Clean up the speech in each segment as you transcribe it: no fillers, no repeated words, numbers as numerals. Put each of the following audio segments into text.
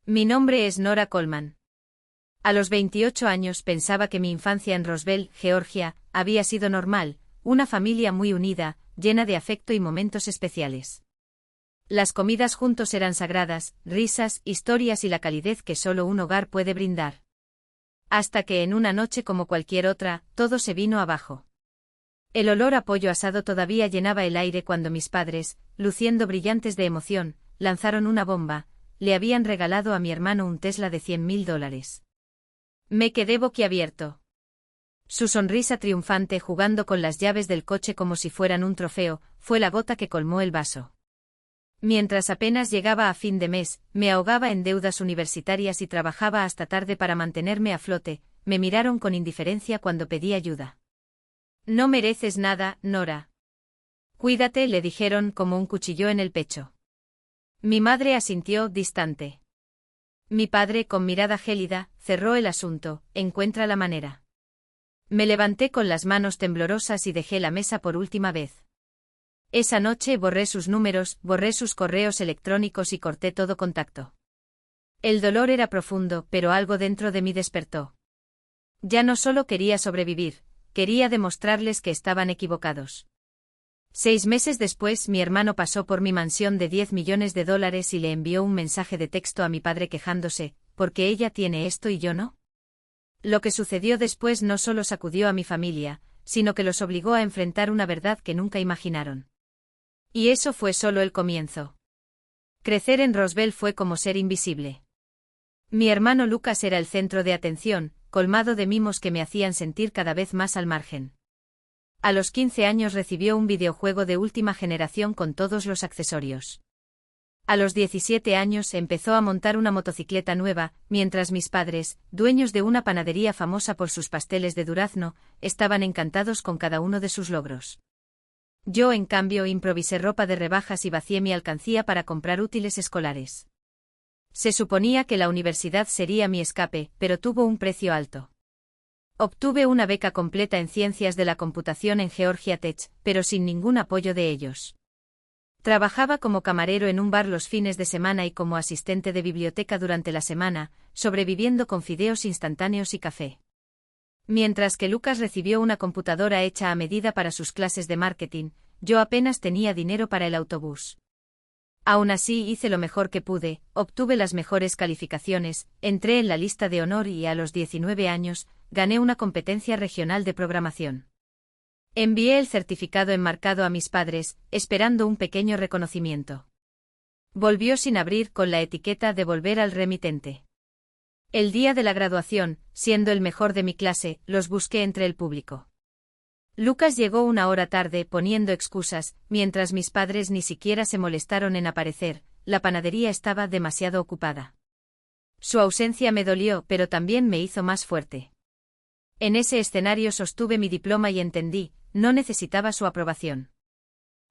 Mi nombre es Nora Coleman. A los 28 años pensaba que mi infancia en Roswell, Georgia, había sido normal, una familia muy unida, llena de afecto y momentos especiales. Las comidas juntos eran sagradas, risas, historias y la calidez que solo un hogar puede brindar. Hasta que en una noche como cualquier otra, todo se vino abajo. El olor a pollo asado todavía llenaba el aire cuando mis padres, luciendo brillantes de emoción, lanzaron una bomba. Le habían regalado a mi hermano un Tesla de $100.000. Me quedé boquiabierto. Su sonrisa triunfante jugando con las llaves del coche como si fueran un trofeo, fue la gota que colmó el vaso. Mientras apenas llegaba a fin de mes, me ahogaba en deudas universitarias y trabajaba hasta tarde para mantenerme a flote, me miraron con indiferencia cuando pedí ayuda. No mereces nada, Nora. Cuídate, le dijeron como un cuchillo en el pecho. Mi madre asintió, distante. Mi padre, con mirada gélida, cerró el asunto, encuentra la manera. Me levanté con las manos temblorosas y dejé la mesa por última vez. Esa noche borré sus números, borré sus correos electrónicos y corté todo contacto. El dolor era profundo, pero algo dentro de mí despertó. Ya no solo quería sobrevivir, quería demostrarles que estaban equivocados. 6 meses después, mi hermano pasó por mi mansión de $10 millones y le envió un mensaje de texto a mi padre quejándose, ¿por qué ella tiene esto y yo no? Lo que sucedió después no solo sacudió a mi familia, sino que los obligó a enfrentar una verdad que nunca imaginaron. Y eso fue solo el comienzo. Crecer en Roswell fue como ser invisible. Mi hermano Lucas era el centro de atención, colmado de mimos que me hacían sentir cada vez más al margen. A los 15 años recibió un videojuego de última generación con todos los accesorios. A los 17 años empezó a montar una motocicleta nueva, mientras mis padres, dueños de una panadería famosa por sus pasteles de durazno, estaban encantados con cada uno de sus logros. Yo, en cambio, improvisé ropa de rebajas y vacié mi alcancía para comprar útiles escolares. Se suponía que la universidad sería mi escape, pero tuvo un precio alto. Obtuve una beca completa en Ciencias de la Computación en Georgia Tech, pero sin ningún apoyo de ellos. Trabajaba como camarero en un bar los fines de semana y como asistente de biblioteca durante la semana, sobreviviendo con fideos instantáneos y café. Mientras que Lucas recibió una computadora hecha a medida para sus clases de marketing, yo apenas tenía dinero para el autobús. Aún así hice lo mejor que pude, obtuve las mejores calificaciones, entré en la lista de honor y a los 19 años, gané una competencia regional de programación. Envié el certificado enmarcado a mis padres, esperando un pequeño reconocimiento. Volvió sin abrir con la etiqueta devolver al remitente. El día de la graduación, siendo el mejor de mi clase, los busqué entre el público. Lucas llegó 1 hora tarde poniendo excusas, mientras mis padres ni siquiera se molestaron en aparecer, la panadería estaba demasiado ocupada. Su ausencia me dolió, pero también me hizo más fuerte. En ese escenario sostuve mi diploma y entendí, no necesitaba su aprobación.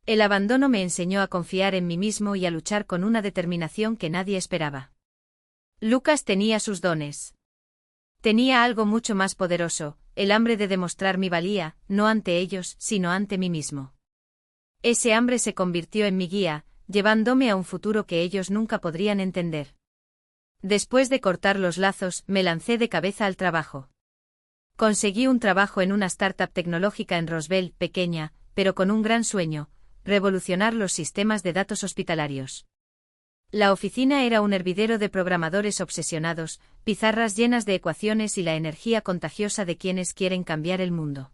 El abandono me enseñó a confiar en mí mismo y a luchar con una determinación que nadie esperaba. Lucas tenía sus dones. Tenía algo mucho más poderoso, el hambre de demostrar mi valía, no ante ellos, sino ante mí mismo. Ese hambre se convirtió en mi guía, llevándome a un futuro que ellos nunca podrían entender. Después de cortar los lazos, me lancé de cabeza al trabajo. Conseguí un trabajo en una startup tecnológica en Roswell, pequeña, pero con un gran sueño, revolucionar los sistemas de datos hospitalarios. La oficina era un hervidero de programadores obsesionados, pizarras llenas de ecuaciones y la energía contagiosa de quienes quieren cambiar el mundo.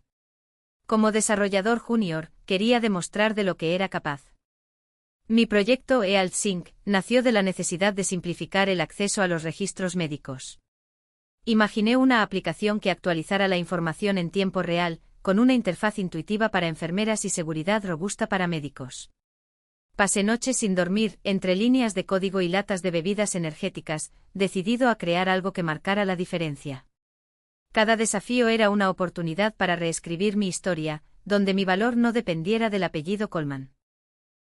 Como desarrollador junior, quería demostrar de lo que era capaz. Mi proyecto eAltSync nació de la necesidad de simplificar el acceso a los registros médicos. Imaginé una aplicación que actualizara la información en tiempo real, con una interfaz intuitiva para enfermeras y seguridad robusta para médicos. Pasé noches sin dormir, entre líneas de código y latas de bebidas energéticas, decidido a crear algo que marcara la diferencia. Cada desafío era una oportunidad para reescribir mi historia, donde mi valor no dependiera del apellido Coleman.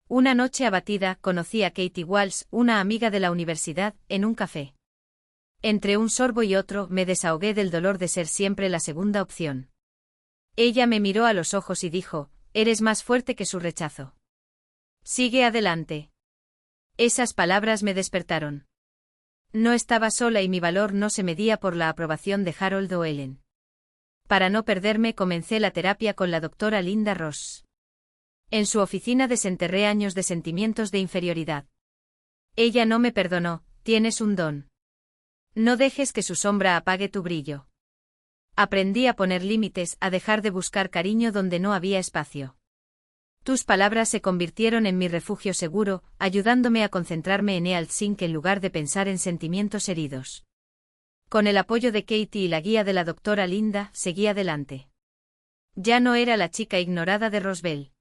Una noche abatida, conocí a Katie Walsh, una amiga de la universidad, en un café. Entre un sorbo y otro, me desahogué del dolor de ser siempre la segunda opción. Ella me miró a los ojos y dijo, «Eres más fuerte que su rechazo. Sigue adelante». Esas palabras me despertaron. No estaba sola y mi valor no se medía por la aprobación de Harold o Ellen. Para no perderme comencé la terapia con la doctora Linda Ross. En su oficina desenterré años de sentimientos de inferioridad. Ella no me perdonó, tienes un don. No dejes que su sombra apague tu brillo. Aprendí a poner límites, a dejar de buscar cariño donde no había espacio. Tus palabras se convirtieron en mi refugio seguro, ayudándome a concentrarme en Ealt Sink en lugar de pensar en sentimientos heridos. Con el apoyo de Katie y la guía de la doctora Linda, seguí adelante. Ya no era la chica ignorada de Roswell.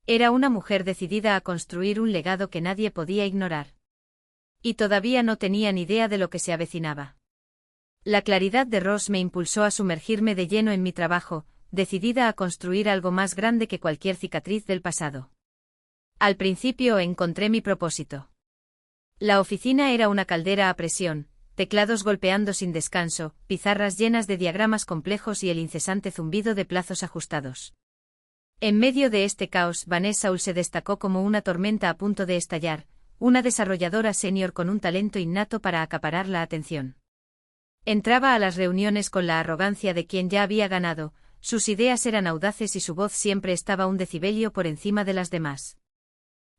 Era una mujer decidida a construir un legado que nadie podía ignorar. Y todavía no tenía ni idea de lo que se avecinaba. La claridad de Ross me impulsó a sumergirme de lleno en mi trabajo, decidida a construir algo más grande que cualquier cicatriz del pasado. Al principio encontré mi propósito. La oficina era una caldera a presión, teclados golpeando sin descanso, pizarras llenas de diagramas complejos y el incesante zumbido de plazos ajustados. En medio de este caos, Vanessa Hull se destacó como una tormenta a punto de estallar, una desarrolladora senior con un talento innato para acaparar la atención. Entraba a las reuniones con la arrogancia de quien ya había ganado, sus ideas eran audaces y su voz siempre estaba un decibelio por encima de las demás.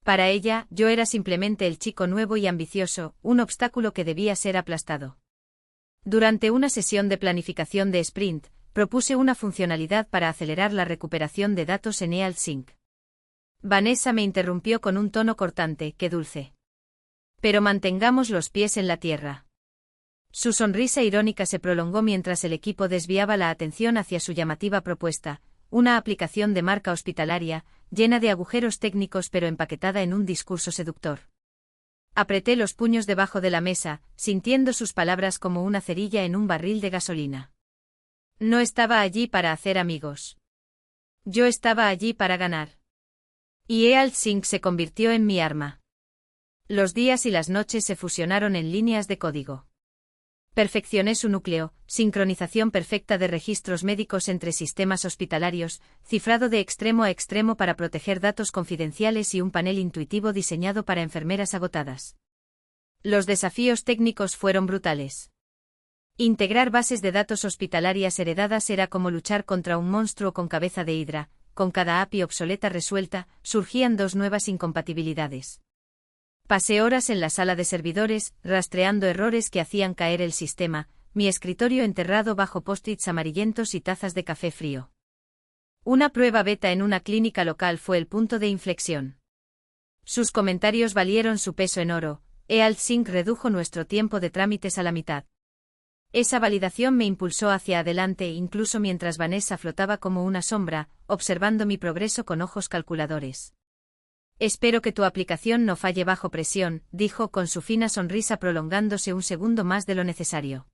Para ella, yo era simplemente el chico nuevo y ambicioso, un obstáculo que debía ser aplastado. Durante una sesión de planificación de sprint, propuse una funcionalidad para acelerar la recuperación de datos en Ealt Sink. Vanessa me interrumpió con un tono cortante, qué dulce. Pero mantengamos los pies en la tierra. Su sonrisa irónica se prolongó mientras el equipo desviaba la atención hacia su llamativa propuesta, una aplicación de marca hospitalaria, llena de agujeros técnicos pero empaquetada en un discurso seductor. Apreté los puños debajo de la mesa, sintiendo sus palabras como una cerilla en un barril de gasolina. No estaba allí para hacer amigos. Yo estaba allí para ganar. Y Ealt Sink se convirtió en mi arma. Los días y las noches se fusionaron en líneas de código. Perfeccioné su núcleo, sincronización perfecta de registros médicos entre sistemas hospitalarios, cifrado de extremo a extremo para proteger datos confidenciales y un panel intuitivo diseñado para enfermeras agotadas. Los desafíos técnicos fueron brutales. Integrar bases de datos hospitalarias heredadas era como luchar contra un monstruo con cabeza de hidra, con cada API obsoleta resuelta, surgían dos nuevas incompatibilidades. Pasé horas en la sala de servidores, rastreando errores que hacían caer el sistema, mi escritorio enterrado bajo post-its amarillentos y tazas de café frío. Una prueba beta en una clínica local fue el punto de inflexión. Sus comentarios valieron su peso en oro, Ealt Sink redujo nuestro tiempo de trámites a la mitad. Esa validación me impulsó hacia adelante incluso mientras Vanessa flotaba como una sombra, observando mi progreso con ojos calculadores. Espero que tu aplicación no falle bajo presión, dijo con su fina sonrisa prolongándose un segundo más de lo necesario.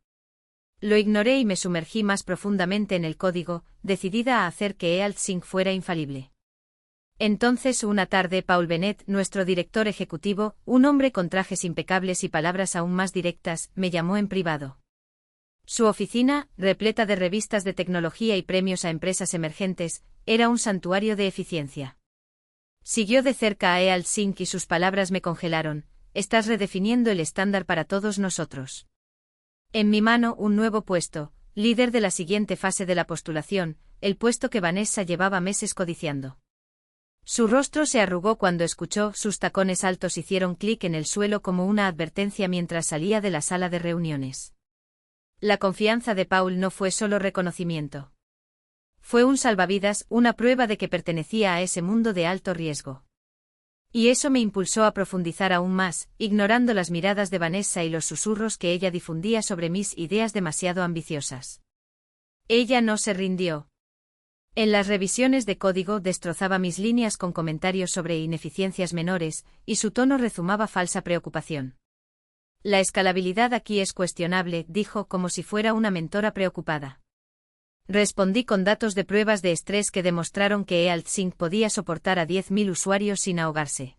Lo ignoré y me sumergí más profundamente en el código, decidida a hacer que Ealt Sink fuera infalible. Entonces una tarde Paul Bennett, nuestro director ejecutivo, un hombre con trajes impecables y palabras aún más directas, me llamó en privado. Su oficina, repleta de revistas de tecnología y premios a empresas emergentes, era un santuario de eficiencia. Siguió de cerca a Ealt Sink y sus palabras me congelaron, estás redefiniendo el estándar para todos nosotros. En mi mano un nuevo puesto, líder de la siguiente fase de la postulación, el puesto que Vanessa llevaba meses codiciando. Su rostro se arrugó cuando escuchó, sus tacones altos hicieron clic en el suelo como una advertencia mientras salía de la sala de reuniones. La confianza de Paul no fue solo reconocimiento. Fue un salvavidas, una prueba de que pertenecía a ese mundo de alto riesgo. Y eso me impulsó a profundizar aún más, ignorando las miradas de Vanessa y los susurros que ella difundía sobre mis ideas demasiado ambiciosas. Ella no se rindió. En las revisiones de código destrozaba mis líneas con comentarios sobre ineficiencias menores, y su tono rezumaba falsa preocupación. La escalabilidad aquí es cuestionable, dijo como si fuera una mentora preocupada. Respondí con datos de pruebas de estrés que demostraron que Ealt Sink podía soportar a 10.000 usuarios sin ahogarse.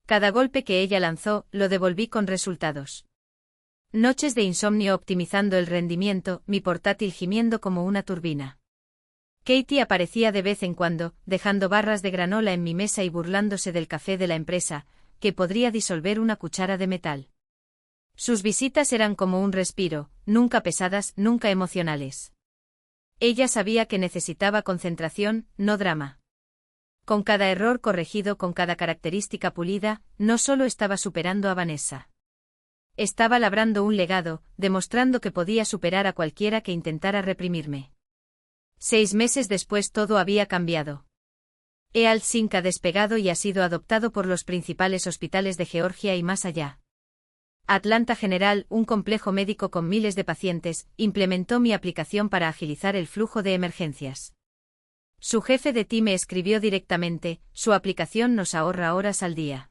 Cada golpe que ella lanzó, lo devolví con resultados. Noches de insomnio optimizando el rendimiento, mi portátil gimiendo como una turbina. Katie aparecía de vez en cuando, dejando barras de granola en mi mesa y burlándose del café de la empresa, que podría disolver una cuchara de metal. Sus visitas eran como un respiro, nunca pesadas, nunca emocionales. Ella sabía que necesitaba concentración, no drama. Con cada error corregido, con cada característica pulida, no solo estaba superando a Vanessa. Estaba labrando un legado, demostrando que podía superar a cualquiera que intentara reprimirme. 6 meses después todo había cambiado. Eal Sink ha despegado y ha sido adoptado por los principales hospitales de Georgia y más allá. Atlanta General, un complejo médico con miles de pacientes, implementó mi aplicación para agilizar el flujo de emergencias. Su jefe de ti me escribió directamente, su aplicación nos ahorra horas al día.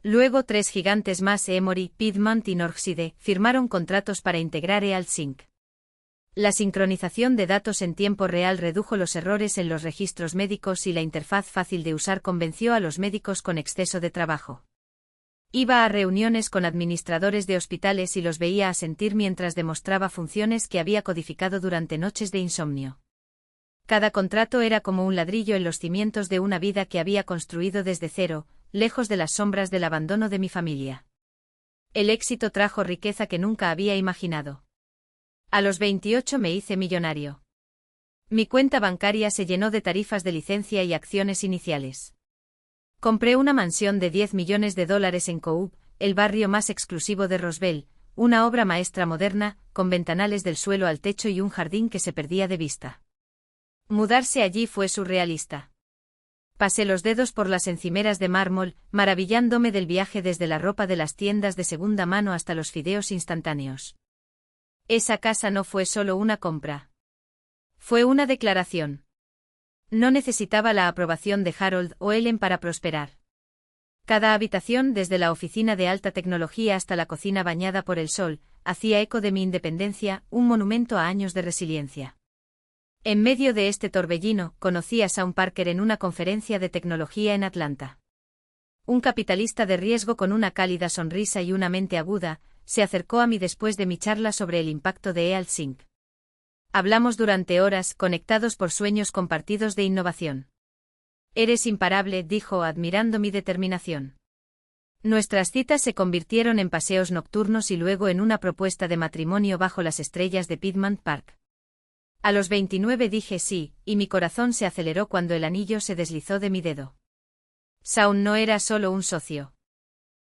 Luego 3 gigantes más, Emory, Piedmont y Northside, firmaron contratos para integrar Eal Sink. La sincronización de datos en tiempo real redujo los errores en los registros médicos y la interfaz fácil de usar convenció a los médicos con exceso de trabajo. Iba a reuniones con administradores de hospitales y los veía asentir mientras demostraba funciones que había codificado durante noches de insomnio. Cada contrato era como un ladrillo en los cimientos de una vida que había construido desde cero, lejos de las sombras del abandono de mi familia. El éxito trajo riqueza que nunca había imaginado. A los 28 me hice millonario. Mi cuenta bancaria se llenó de tarifas de licencia y acciones iniciales. Compré una mansión de $10 millones en Cobb, el barrio más exclusivo de Roswell, una obra maestra moderna, con ventanales del suelo al techo y un jardín que se perdía de vista. Mudarse allí fue surrealista. Pasé los dedos por las encimeras de mármol, maravillándome del viaje desde la ropa de las tiendas de segunda mano hasta los fideos instantáneos. Esa casa no fue solo una compra. Fue una declaración. No necesitaba la aprobación de Harold o Ellen para prosperar. Cada habitación, desde la oficina de alta tecnología hasta la cocina bañada por el sol, hacía eco de mi independencia, un monumento a años de resiliencia. En medio de este torbellino, conocí a Sean Parker en una conferencia de tecnología en Atlanta. Un capitalista de riesgo con una cálida sonrisa y una mente aguda, se acercó a mí después de mi charla sobre el impacto de Eal Sink. Hablamos durante horas, conectados por sueños compartidos de innovación. Eres imparable, dijo, admirando mi determinación. Nuestras citas se convirtieron en paseos nocturnos y luego en una propuesta de matrimonio bajo las estrellas de Piedmont Park. A los 29 dije sí, y mi corazón se aceleró cuando el anillo se deslizó de mi dedo. Sean no era solo un socio.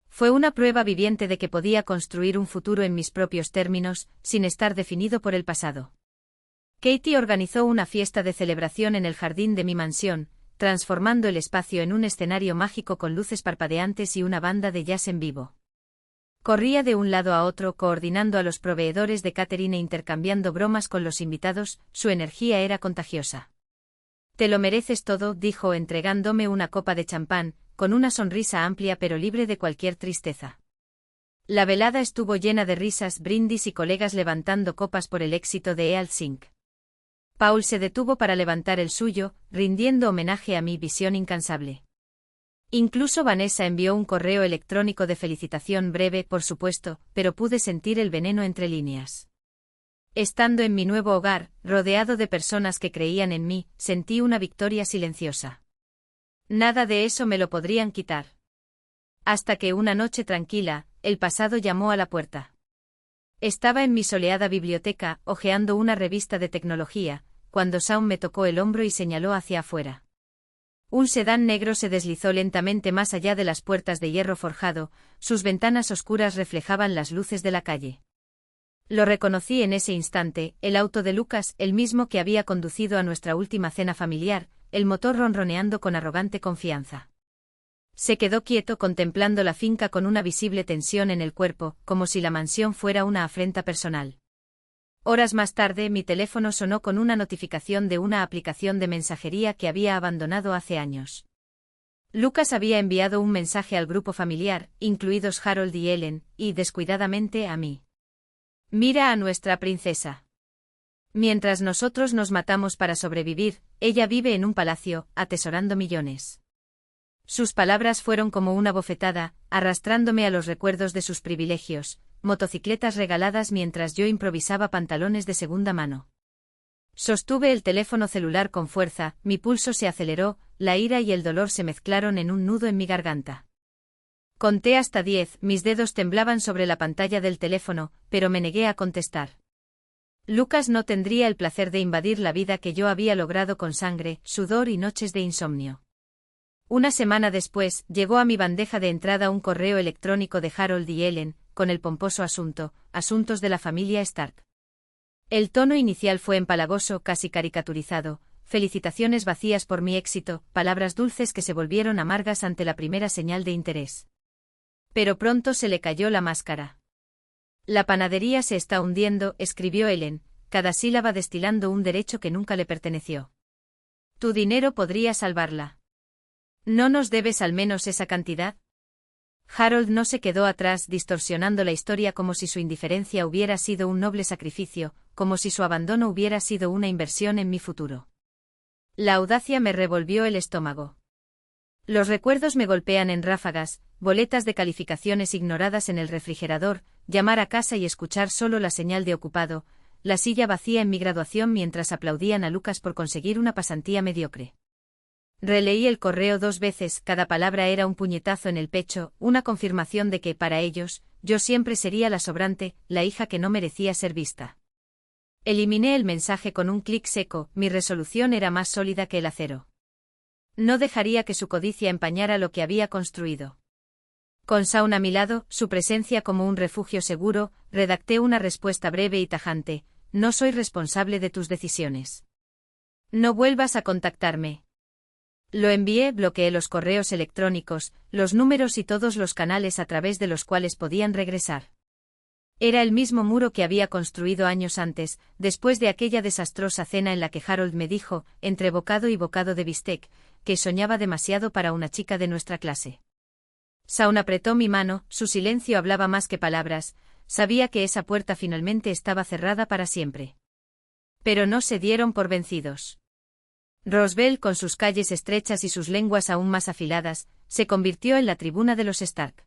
Fue una prueba viviente de que podía construir un futuro en mis propios términos, sin estar definido por el pasado. Katie organizó una fiesta de celebración en el jardín de mi mansión, transformando el espacio en un escenario mágico con luces parpadeantes y una banda de jazz en vivo. Corría de un lado a otro coordinando a los proveedores de catering e intercambiando bromas con los invitados, su energía era contagiosa. Te lo mereces todo, dijo entregándome una copa de champán, con una sonrisa amplia pero libre de cualquier tristeza. La velada estuvo llena de risas, brindis y colegas levantando copas por el éxito de Eal Sink. Paul se detuvo para levantar el suyo, rindiendo homenaje a mi visión incansable. Incluso Vanessa envió un correo electrónico de felicitación breve, por supuesto, pero pude sentir el veneno entre líneas. Estando en mi nuevo hogar, rodeado de personas que creían en mí, sentí una victoria silenciosa. Nada de eso me lo podrían quitar. Hasta que una noche tranquila, el pasado llamó a la puerta. Estaba en mi soleada biblioteca, hojeando una revista de tecnología, cuando Sean me tocó el hombro y señaló hacia afuera. Un sedán negro se deslizó lentamente más allá de las puertas de hierro forjado, sus ventanas oscuras reflejaban las luces de la calle. Lo reconocí en ese instante, el auto de Lucas, el mismo que había conducido a nuestra última cena familiar, el motor ronroneando con arrogante confianza. Se quedó quieto contemplando la finca con una visible tensión en el cuerpo, como si la mansión fuera una afrenta personal. Horas más tarde mi teléfono sonó con una notificación de una aplicación de mensajería que había abandonado hace años. Lucas había enviado un mensaje al grupo familiar, incluidos Harold y Ellen, y descuidadamente a mí. Mira a nuestra princesa. Mientras nosotros nos matamos para sobrevivir, ella vive en un palacio, atesorando millones. Sus palabras fueron como una bofetada, arrastrándome a los recuerdos de sus privilegios, motocicletas regaladas mientras yo improvisaba pantalones de segunda mano. Sostuve el teléfono celular con fuerza, mi pulso se aceleró, la ira y el dolor se mezclaron en un nudo en mi garganta. Conté hasta 10, mis dedos temblaban sobre la pantalla del teléfono, pero me negué a contestar. Lucas no tendría el placer de invadir la vida que yo había logrado con sangre, sudor y noches de insomnio. Una semana después, llegó a mi bandeja de entrada un correo electrónico de Harold y Ellen, con el pomposo asunto, asuntos de la familia Stark. El tono inicial fue empalagoso, casi caricaturizado, felicitaciones vacías por mi éxito, palabras dulces que se volvieron amargas ante la primera señal de interés. Pero pronto se le cayó la máscara. La panadería se está hundiendo, escribió Ellen, cada sílaba destilando un derecho que nunca le perteneció. Tu dinero podría salvarla. ¿No nos debes al menos esa cantidad? Harold no se quedó atrás distorsionando la historia como si su indiferencia hubiera sido un noble sacrificio, como si su abandono hubiera sido una inversión en mi futuro. La audacia me revolvió el estómago. Los recuerdos me golpean en ráfagas, boletas de calificaciones ignoradas en el refrigerador, llamar a casa y escuchar solo la señal de ocupado, la silla vacía en mi graduación mientras aplaudían a Lucas por conseguir una pasantía mediocre. Releí el correo 2 veces, cada palabra era un puñetazo en el pecho, una confirmación de que, para ellos, yo siempre sería la sobrante, la hija que no merecía ser vista. Eliminé el mensaje con un clic seco, mi resolución era más sólida que el acero. No dejaría que su codicia empañara lo que había construido. Con Shaun a mi lado, su presencia como un refugio seguro, redacté una respuesta breve y tajante: no soy responsable de tus decisiones. No vuelvas a contactarme. Lo envié, bloqueé los correos electrónicos, los números y todos los canales a través de los cuales podían regresar. Era el mismo muro que había construido años antes, después de aquella desastrosa cena en la que Harold me dijo, entre bocado y bocado de bistec, que soñaba demasiado para una chica de nuestra clase. Shaun apretó mi mano, su silencio hablaba más que palabras, sabía que esa puerta finalmente estaba cerrada para siempre. Pero no se dieron por vencidos. Roswell, con sus calles estrechas y sus lenguas aún más afiladas, se convirtió en la tribuna de los Stark.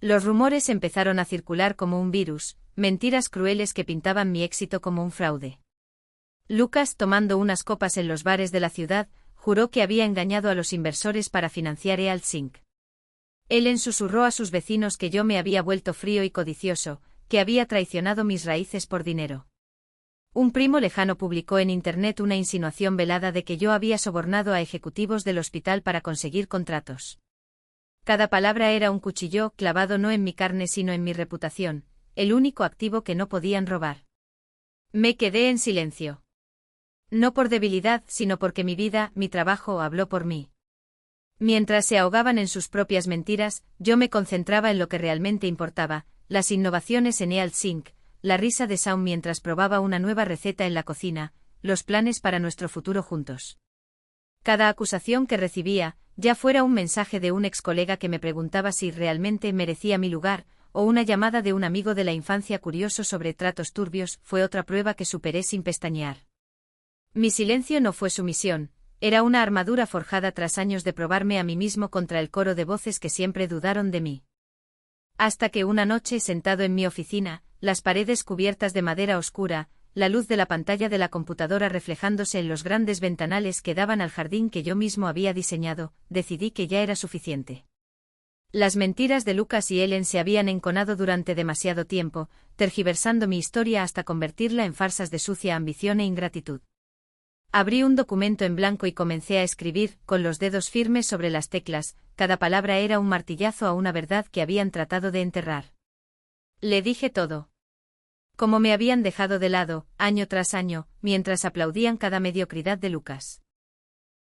Los rumores empezaron a circular como un virus, mentiras crueles que pintaban mi éxito como un fraude. Lucas, tomando unas copas en los bares de la ciudad, juró que había engañado a los inversores para financiar EalSync. Ellen susurró a sus vecinos que yo me había vuelto frío y codicioso, que había traicionado mis raíces por dinero. Un primo lejano publicó en Internet una insinuación velada de que yo había sobornado a ejecutivos del hospital para conseguir contratos. Cada palabra era un cuchillo clavado no en mi carne sino en mi reputación, el único activo que no podían robar. Me quedé en silencio. No por debilidad, sino porque mi vida, mi trabajo, habló por mí. Mientras se ahogaban en sus propias mentiras, yo me concentraba en lo que realmente importaba, las innovaciones en EalSync, la risa de Shaun mientras probaba una nueva receta en la cocina, los planes para nuestro futuro juntos. Cada acusación que recibía, ya fuera un mensaje de un ex colega que me preguntaba si realmente merecía mi lugar, o una llamada de un amigo de la infancia curioso sobre tratos turbios, fue otra prueba que superé sin pestañear. Mi silencio no fue sumisión, era una armadura forjada tras años de probarme a mí mismo contra el coro de voces que siempre dudaron de mí. Hasta que una noche, sentado en mi oficina, las paredes cubiertas de madera oscura, la luz de la pantalla de la computadora reflejándose en los grandes ventanales que daban al jardín que yo mismo había diseñado, decidí que ya era suficiente. Las mentiras de Lucas y Ellen se habían enconado durante demasiado tiempo, tergiversando mi historia hasta convertirla en farsas de sucia ambición e ingratitud. Abrí un documento en blanco y comencé a escribir, con los dedos firmes sobre las teclas, cada palabra era un martillazo a una verdad que habían tratado de enterrar. Le dije todo. Como me habían dejado de lado, año tras año, mientras aplaudían cada mediocridad de Lucas.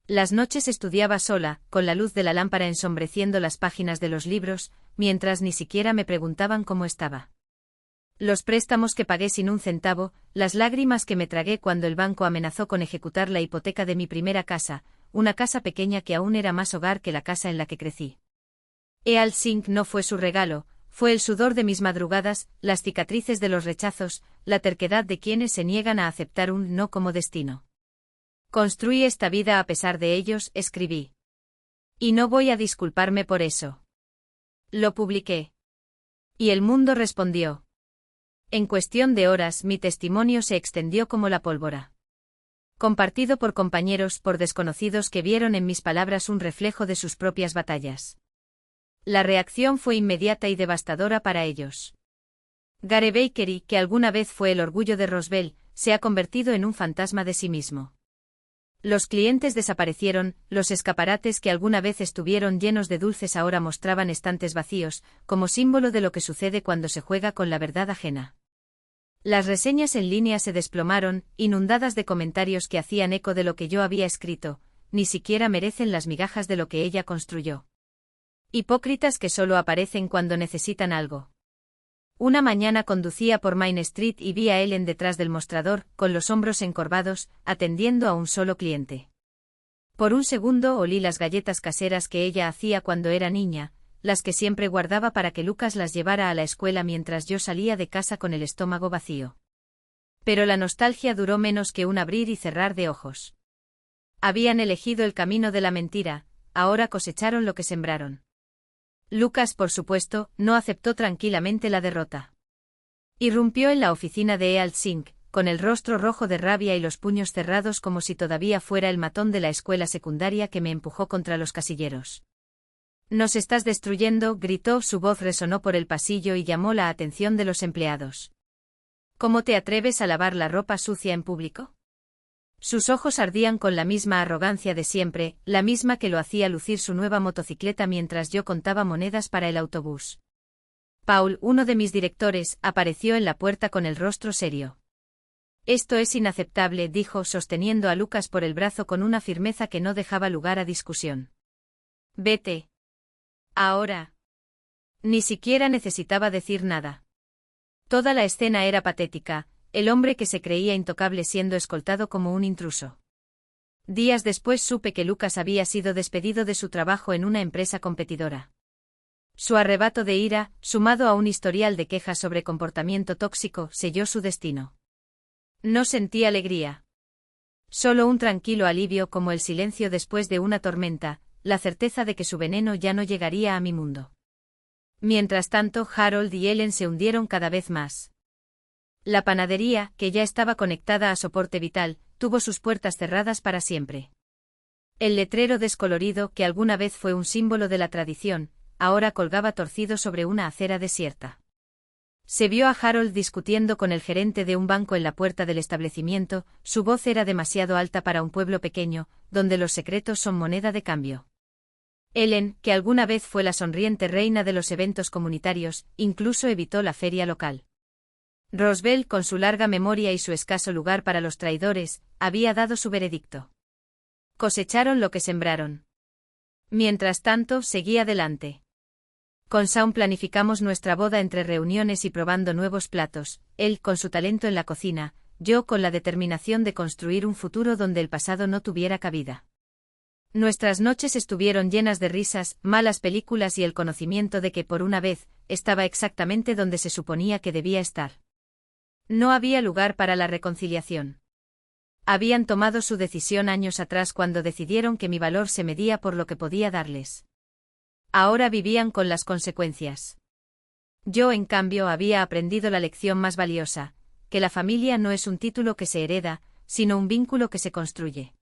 Las noches estudiaba sola, con la luz de la lámpara ensombreciendo las páginas de los libros, mientras ni siquiera me preguntaban cómo estaba. Los préstamos que pagué sin un centavo, las lágrimas que me tragué cuando el banco amenazó con ejecutar la hipoteca de mi primera casa, una casa pequeña que aún era más hogar que la casa en la que crecí. EalSync no fue su regalo, fue el sudor de mis madrugadas, las cicatrices de los rechazos, la terquedad de quienes se niegan a aceptar un no como destino. Construí esta vida a pesar de ellos, escribí. Y no voy a disculparme por eso. Lo publiqué. Y el mundo respondió. En cuestión de horas mi testimonio se extendió como la pólvora. Compartido por compañeros, por desconocidos que vieron en mis palabras un reflejo de sus propias batallas. La reacción fue inmediata y devastadora para ellos. Gary Bakery, que alguna vez fue el orgullo de Roswell, se ha convertido en un fantasma de sí mismo. Los clientes desaparecieron, los escaparates que alguna vez estuvieron llenos de dulces ahora mostraban estantes vacíos, como símbolo de lo que sucede cuando se juega con la verdad ajena. Las reseñas en línea se desplomaron, inundadas de comentarios que hacían eco de lo que yo había escrito, ni siquiera merecen las migajas de lo que ella construyó. Hipócritas que solo aparecen cuando necesitan algo. Una mañana conducía por Main Street y vi a Ellen detrás del mostrador, con los hombros encorvados, atendiendo a un solo cliente. Por un segundo olí las galletas caseras que ella hacía cuando era niña, las que siempre guardaba para que Lucas las llevara a la escuela mientras yo salía de casa con el estómago vacío. Pero la nostalgia duró menos que un abrir y cerrar de ojos. Habían elegido el camino de la mentira, ahora cosecharon lo que sembraron. Lucas, por supuesto, no aceptó tranquilamente la derrota. Irrumpió en la oficina de Ealt Sink, con el rostro rojo de rabia y los puños cerrados como si todavía fuera el matón de la escuela secundaria que me empujó contra los casilleros. «Nos estás destruyendo», gritó, su voz resonó por el pasillo y llamó la atención de los empleados. «¿Cómo te atreves a lavar la ropa sucia en público?» Sus ojos ardían con la misma arrogancia de siempre, la misma que lo hacía lucir su nueva motocicleta mientras yo contaba monedas para el autobús. Paul, uno de mis directores, apareció en la puerta con el rostro serio. «Esto es inaceptable», dijo, sosteniendo a Lucas por el brazo con una firmeza que no dejaba lugar a discusión. «Vete. Ahora». Ni siquiera necesitaba decir nada. Toda la escena era patética. El hombre que se creía intocable siendo escoltado como un intruso. Días después supe que Lucas había sido despedido de su trabajo en una empresa competidora. Su arrebato de ira, sumado a un historial de quejas sobre comportamiento tóxico, selló su destino. No sentí alegría. Solo un tranquilo alivio como el silencio después de una tormenta, la certeza de que su veneno ya no llegaría a mi mundo. Mientras tanto, Harold y Ellen se hundieron cada vez más. La panadería, que ya estaba conectada a soporte vital, tuvo sus puertas cerradas para siempre. El letrero descolorido, que alguna vez fue un símbolo de la tradición, ahora colgaba torcido sobre una acera desierta. Se vio a Harold discutiendo con el gerente de un banco en la puerta del establecimiento, su voz era demasiado alta para un pueblo pequeño, donde los secretos son moneda de cambio. Ellen, que alguna vez fue la sonriente reina de los eventos comunitarios, incluso evitó la feria local. Roswell, con su larga memoria y su escaso lugar para los traidores, había dado su veredicto. Cosecharon lo que sembraron. Mientras tanto, seguí adelante. Con Shaun planificamos nuestra boda entre reuniones y probando nuevos platos, él con su talento en la cocina, yo con la determinación de construir un futuro donde el pasado no tuviera cabida. Nuestras noches estuvieron llenas de risas, malas películas y el conocimiento de que por una vez, estaba exactamente donde se suponía que debía estar. No había lugar para la reconciliación. Habían tomado su decisión años atrás cuando decidieron que mi valor se medía por lo que podía darles. Ahora vivían con las consecuencias. Yo, en cambio, había aprendido la lección más valiosa, que la familia no es un título que se hereda, sino un vínculo que se construye.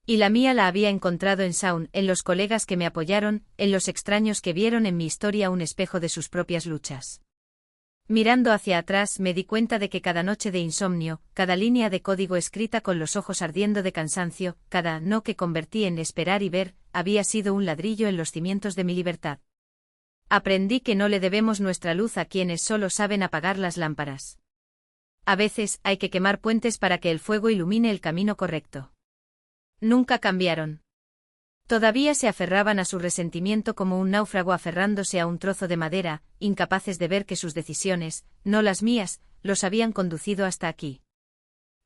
Y la mía la había encontrado en Shaun, en los colegas que me apoyaron, en los extraños que vieron en mi historia un espejo de sus propias luchas. Mirando hacia atrás me di cuenta de que cada noche de insomnio, cada línea de código escrita con los ojos ardiendo de cansancio, cada no que convertí en esperar y ver, había sido un ladrillo en los cimientos de mi libertad. Aprendí que no le debemos nuestra luz a quienes solo saben apagar las lámparas. A veces hay que quemar puentes para que el fuego ilumine el camino correcto. Nunca cambiaron. Todavía se aferraban a su resentimiento como un náufrago aferrándose a un trozo de madera, incapaces de ver que sus decisiones, no las mías, los habían conducido hasta aquí.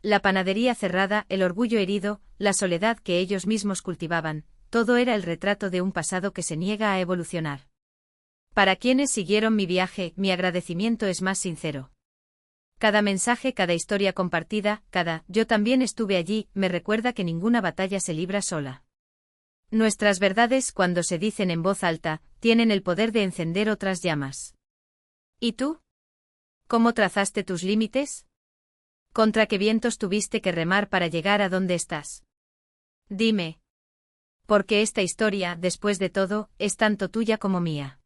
La panadería cerrada, el orgullo herido, la soledad que ellos mismos cultivaban, todo era el retrato de un pasado que se niega a evolucionar. Para quienes siguieron mi viaje, mi agradecimiento es más sincero. Cada mensaje, cada historia compartida, cada «yo también estuve allí», me recuerda que ninguna batalla se libra sola. Nuestras verdades, cuando se dicen en voz alta, tienen el poder de encender otras llamas. ¿Y tú? ¿Cómo trazaste tus límites? ¿Contra qué vientos tuviste que remar para llegar a donde estás? Dime. Porque esta historia, después de todo, es tanto tuya como mía.